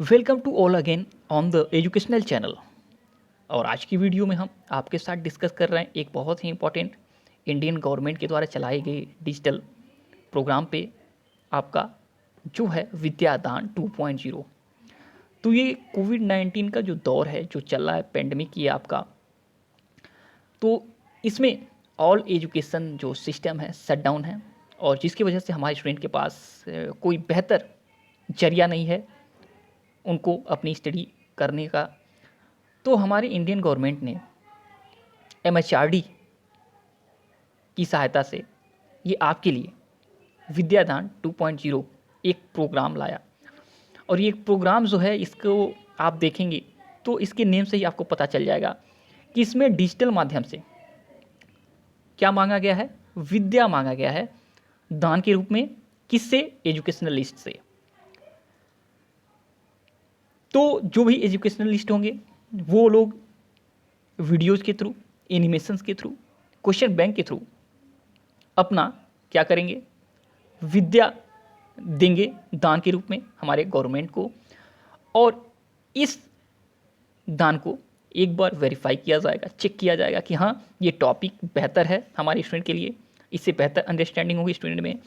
Welcome to all again on the educational channel. और आज की वीडियो में हम आपके साथ डिस्कस कर रहे हैं एक बहुत ही इंपॉर्टेंट इंडियन गवर्नमेंट के द्वारा चलाई गई डिजिटल प्रोग्राम पे आपका जो है विद्यादान 2.0। तो ये कोविड-19 का जो दौर है, जो चल रहा है, पेंडेमिक ये आपका, तो इसमें ऑल एजुकेशन जो सिस्टम है शट डाउन है, और जिसकी वजह से हमारे स्टूडेंट के पास कोई बेहतर जरिया नहीं है उनको अपनी स्टडी करने का। तो हमारी इंडियन गवर्नमेंट ने एमएचआरडी की सहायता से ये आपके लिए विद्यादान 2.0 एक प्रोग्राम लाया। और ये प्रोग्राम जो है, इसको आप देखेंगे तो इसके नेम से ही आपको पता चल जाएगा कि इसमें डिजिटल माध्यम से क्या मांगा गया है, विद्या मांगा गया है दान के रूप में। किससे? एजुकेशनलिस्ट से। तो जो भी एजुकेशनलिस्ट होंगे वो लोग वीडियोज़ के थ्रू, एनिमेशंस के थ्रू, क्वेश्चन बैंक के थ्रू अपना क्या करेंगे, विद्या देंगे दान के रूप में हमारे गवर्नमेंट को। और इस दान को एक बार वेरीफाई किया जाएगा, चेक किया जाएगा कि हाँ ये टॉपिक बेहतर है हमारे स्टूडेंट के लिए, इससे बेहतर अंडरस्टैंडिंग होगी स्टूडेंट में।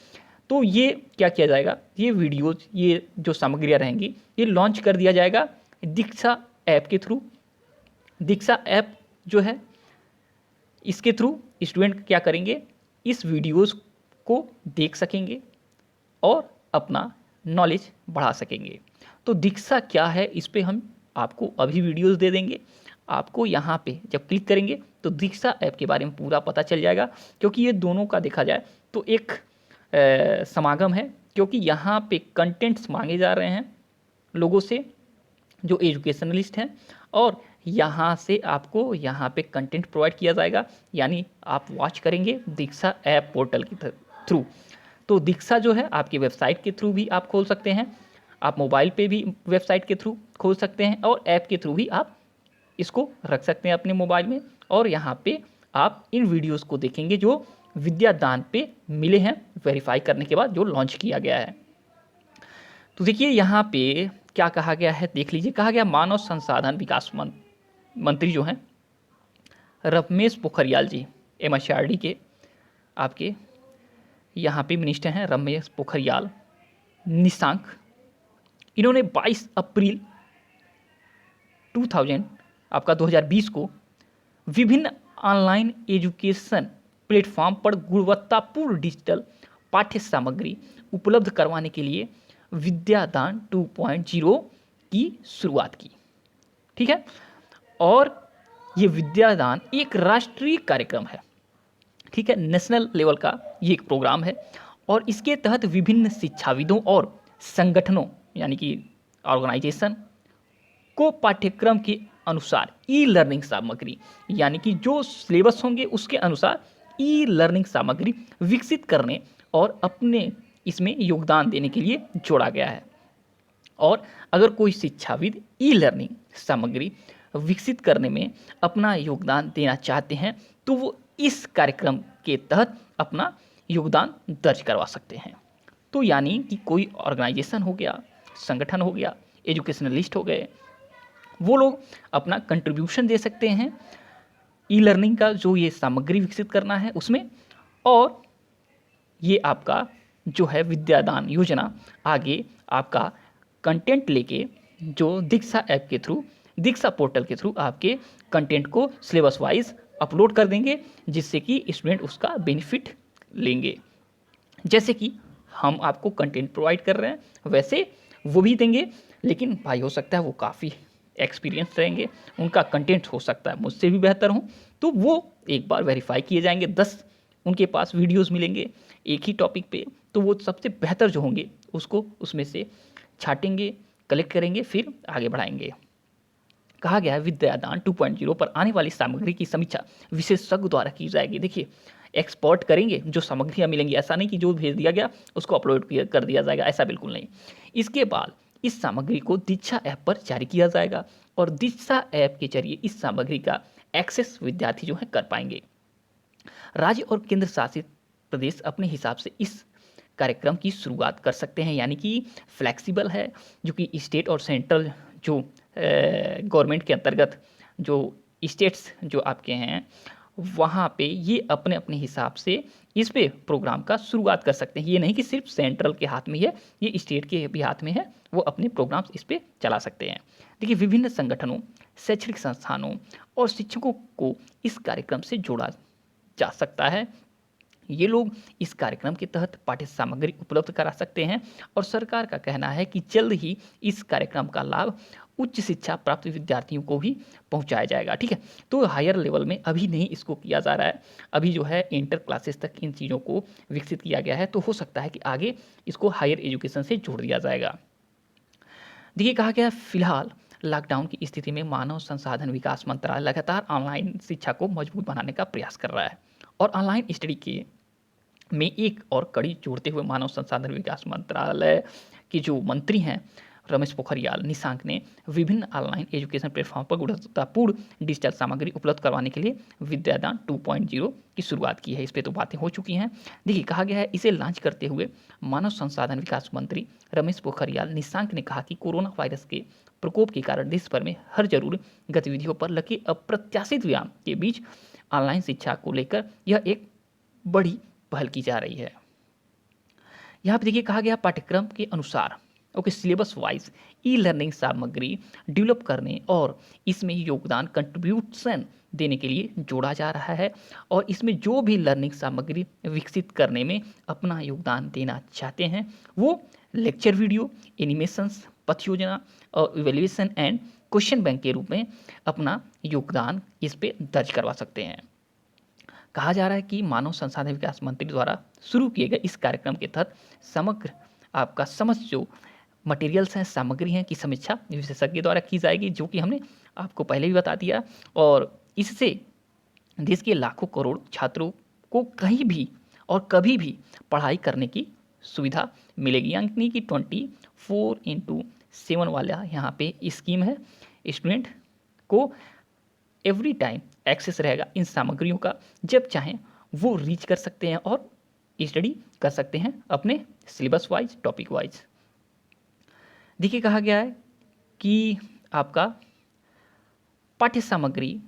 तो ये क्या किया जाएगा, ये वीडियोज़, ये जो सामग्रियाँ रहेंगी, ये लॉन्च कर दिया जाएगा दीक्षा ऐप के थ्रू। दीक्षा ऐप जो है, इसके थ्रू स्टूडेंट क्या करेंगे, इस वीडियोज़ को देख सकेंगे और अपना नॉलेज बढ़ा सकेंगे। तो दीक्षा क्या है, इस पे हम आपको अभी वीडियोज़ दे देंगे। आपको यहाँ पे जब क्लिक करेंगे तो दीक्षा ऐप के बारे में पूरा पता चल जाएगा, क्योंकि ये दोनों का देखा जाए तो एक समागम है। क्योंकि यहाँ पे कंटेंट्स मांगे जा रहे हैं लोगों से जो एजुकेशनलिस्ट हैं, और यहाँ से आपको यहाँ पे कंटेंट प्रोवाइड किया जाएगा, यानी आप वॉच करेंगे दीक्षा ऐप पोर्टल के थ्रू। तो दीक्षा जो है आपकी वेबसाइट के थ्रू भी आप खोल सकते हैं, आप मोबाइल पे भी वेबसाइट के थ्रू खोल सकते हैं, और ऐप के थ्रू भी आप इसको रख सकते हैं अपने मोबाइल में। और यहाँ पे आप इन वीडियोज़ को देखेंगे जो विद्यादान पे मिले हैं वेरीफाई करने के बाद, जो लॉन्च किया गया है। तो देखिए यहाँ पे क्या कहा गया है, देख लीजिए। कहा गया मानव संसाधन विकास मंत्री जो हैं रमेश पोखरियाल जी, एमएचआरडी के आपके यहाँ पे मिनिस्टर हैं रमेश पोखरियाल निशांक। इन्होंने 22 अप्रैल 2020 को विभिन्न ऑनलाइन एजुकेशन प्लेटफॉर्म पर गुणवत्तापूर्ण डिजिटल पाठ्य सामग्री उपलब्ध करवाने के लिए विद्यादान 2.0 की शुरुआत की। ठीक है। और ये विद्यादान एक राष्ट्रीय कार्यक्रम है, ठीक है, नेशनल लेवल का ये एक प्रोग्राम है। और इसके तहत विभिन्न शिक्षाविदों और संगठनों, यानी कि ऑर्गेनाइजेशन को पाठ्यक्रम के अनुसार ई लर्निंग सामग्री, यानी कि जो सिलेबस होंगे उसके अनुसार ई लर्निंग सामग्री विकसित करने और अपने इसमें योगदान देने के लिए जोड़ा गया है। और अगर कोई शिक्षाविद ई लर्निंग सामग्री विकसित करने में अपना योगदान देना चाहते हैं तो वो इस कार्यक्रम के तहत अपना योगदान दर्ज करवा सकते हैं। तो यानी कि कोई ऑर्गेनाइजेशन हो गया, संगठन हो गया, एजुकेशनलिस्ट हो गए, वो लोग अपना कंट्रीब्यूशन दे सकते हैं ई लर्निंग का जो ये सामग्री विकसित करना है उसमें। और ये आपका जो है विद्यादान योजना आगे आपका कंटेंट लेके जो दीक्षा ऐप के थ्रू, दीक्षा पोर्टल के थ्रू आपके कंटेंट को सिलेबस वाइज अपलोड कर देंगे, जिससे कि स्टूडेंट उसका बेनिफिट लेंगे। जैसे कि हम आपको कंटेंट प्रोवाइड कर रहे हैं वैसे वो भी देंगे, लेकिन भाई हो सकता है वो काफ़ी एक्सपीरियंस रहेंगे, उनका कंटेंट हो सकता है मुझसे भी बेहतर हो, तो वो एक बार वेरीफाई किए जाएंगे। 10 उनके पास वीडियोस मिलेंगे एक ही टॉपिक पे, तो वो सबसे बेहतर जो होंगे उसको उसमें से छाटेंगे, कलेक्ट करेंगे, फिर आगे बढ़ाएंगे। कहा गया है विद्यादान 2.0 पर आने वाली सामग्री की समीक्षा विशेषज्ञ द्वारा की जाएगी। देखिए, एक्सपर्ट करेंगे जो सामग्रियाँ मिलेंगी, ऐसा नहीं कि जो भेज दिया गया उसको अपलोड कर दिया जाएगा, ऐसा बिल्कुल नहीं। इसके बाद इस सामग्री को दीक्षा ऐप पर जारी किया जाएगा, और दीक्षा ऐप के जरिए इस सामग्री का एक्सेस विद्यार्थी जो है कर पाएंगे। राज्य और केंद्र शासित प्रदेश अपने हिसाब से इस कार्यक्रम की शुरुआत कर सकते हैं, यानी कि फ्लेक्सिबल है, जो कि स्टेट और सेंट्रल जो गवर्नमेंट के अंतर्गत जो स्टेट्स जो आपके हैं वहाँ पे ये अपने अपने हिसाब से इस पे प्रोग्राम का शुरुआत कर सकते हैं। ये नहीं कि सिर्फ सेंट्रल के हाथ में है, ये स्टेट के भी हाथ में है, वो अपने प्रोग्राम्स इस पे चला सकते हैं। देखिए, विभिन्न संगठनों, शैक्षणिक संस्थानों और शिक्षकों को इस कार्यक्रम से जोड़ा जा सकता है। ये लोग इस कार्यक्रम के तहत पाठ्य सामग्री उपलब्ध करा सकते हैं और सरकार का कहना है कि जल्द ही इस कार्यक्रम का लाभ उच्च शिक्षा प्राप्त विद्यार्थियों को भी पहुंचाया जाएगा। ठीक है, तो हायर लेवल में अभी नहीं इसको किया जा रहा है, अभी जो है इंटर क्लासेस तक इन चीज़ों को विकसित किया गया है, तो हो सकता है कि आगे इसको हायर एजुकेशन से जोड़ दिया जाएगा। देखिए, कहा गया फिलहाल लॉकडाउन की स्थिति में मानव संसाधन विकास मंत्रालय लगातार ऑनलाइन शिक्षा को मजबूत बनाने का प्रयास कर रहा है और ऑनलाइन स्टडी के में एक और कड़ी जोड़ते हुए मानव संसाधन विकास मंत्रालय के जो मंत्री हैं रमेश पोखरियाल निशंक ने विभिन्न ऑनलाइन एजुकेशन प्लेटफॉर्म पर गुणवत्तापूर्ण डिजिटल सामग्री उपलब्ध करवाने के लिए विद्यादान 2.0 की शुरुआत की है। इस पर तो बातें हो चुकी हैं। देखिए, कहा गया है इसे लॉन्च करते हुए मानव संसाधन विकास मंत्री रमेश पोखरियाल निशंक ने कहा कि कोरोना वायरस के प्रकोप के कारण देश भर में हर जरूरी गतिविधियों पर लगे अप्रत्याशित विराम के बीच ऑनलाइन शिक्षा को लेकर यह एक बड़ी पहल की जा रही है। यहाँ पे देखिए, कहा गया पाठ्यक्रम के अनुसार सिलेबस वाइज ई लर्निंग सामग्री डेवलप करने और इसमें योगदान कंट्रीब्यूशन देने के लिए जोड़ा जा रहा है और इसमें जो भी लर्निंग सामग्री विकसित करने में अपना योगदान देना चाहते हैं वो लेक्चर वीडियो, एनिमेशंस, पथ योजना और इवेल्युएशन एंड क्वेश्चन बैंक के रूप में अपना योगदान इस पे दर्ज करवा सकते हैं। कहा जा रहा है कि मानव संसाधन विकास मंत्री द्वारा शुरू किए गए इस कार्यक्रम के तहत समग्र आपका समझ जो मटेरियल्स हैं, सामग्री हैं की समीक्षा विशेषज्ञ द्वारा की जाएगी, जो कि हमने आपको पहले भी बता दिया और इससे देश के लाखों करोड़ छात्रों को कहीं भी और कभी भी पढ़ाई करने की सुविधा मिलेगी। यानी कि 24/7 वाला यहाँ पे स्कीम है। स्टूडेंट को एवरी टाइम एक्सेस रहेगा इन सामग्रियों का, जब चाहें वो रीच कर सकते हैं और स्टडी कर सकते हैं अपने सिलेबस वाइज, टॉपिक वाइज। देखिए, कहा गया है कि आपका पाठ्य सामग्री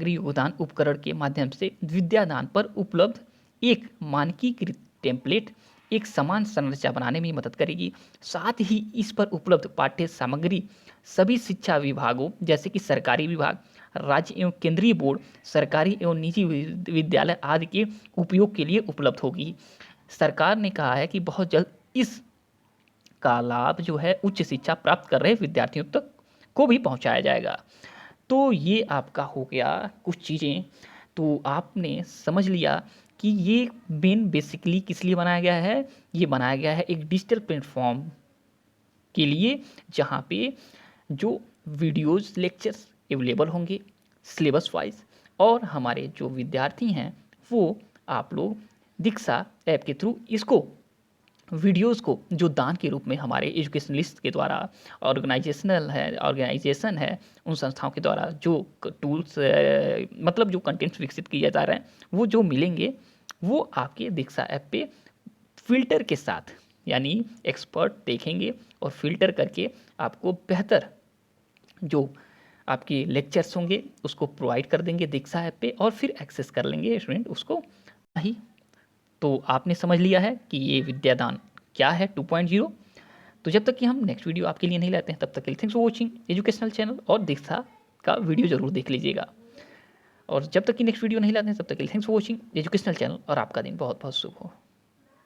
योगदान उपकरण के माध्यम से विद्यादान पर उपलब्ध एक मानकीकृत टेम्पलेट एक समान संरचना बनाने में मदद करेगी। साथ ही इस पर उपलब्ध पाठ्य सामग्री सभी शिक्षा विभागों जैसे कि सरकारी विभाग, राज्य एवं केंद्रीय बोर्ड, सरकारी एवं निजी विद्यालय आदि के उपयोग के लिए उपलब्ध होगी। सरकार ने कहा है कि बहुत जल्द इस का लाभ जो है उच्च शिक्षा प्राप्त कर रहे विद्यार्थियों तक को भी पहुंचाया जाएगा। तो ये आपका हो गया कुछ चीज़ें, तो आपने समझ लिया कि ये मेन बेसिकली किस लिए बनाया गया है। ये बनाया गया है एक डिजिटल प्लेटफॉर्म के लिए, जहाँ पे जो वीडियोज़ लेक्चर्स अवेलेबल होंगे सिलेबस वाइज और हमारे जो विद्यार्थी हैं वो आप लोग दीक्षा ऐप के थ्रू इसको वीडियोज़ को जो दान के रूप में हमारे एजुकेशनलिस्ट के द्वारा ऑर्गेनाइजेशन है उन संस्थाओं के द्वारा जो टूल्स मतलब जो कंटेंट्स विकसित किए जा रहे हैं वो जो मिलेंगे वो आपके दीक्षा ऐप पे फिल्टर के साथ, यानी एक्सपर्ट देखेंगे और फिल्टर करके आपको बेहतर जो आपके लेक्चर्स होंगे उसको प्रोवाइड कर देंगे दीक्षा ऐप पे और फिर एक्सेस कर लेंगे स्टूडेंट उसको। नहीं तो आपने समझ लिया है कि ये विद्यादान क्या है 2.0। तो जब तक कि हम नेक्स्ट वीडियो आपके लिए नहीं लाते हैं तब तक के लिए thanks for watching educational channel और दीक्षा का वीडियो जरूर देख लीजिएगा। और जब तक कि नेक्स्ट वीडियो नहीं लाते हैं तब तक के लिए thanks for watching educational channel और आपका दिन बहुत बहुत शुभ हो।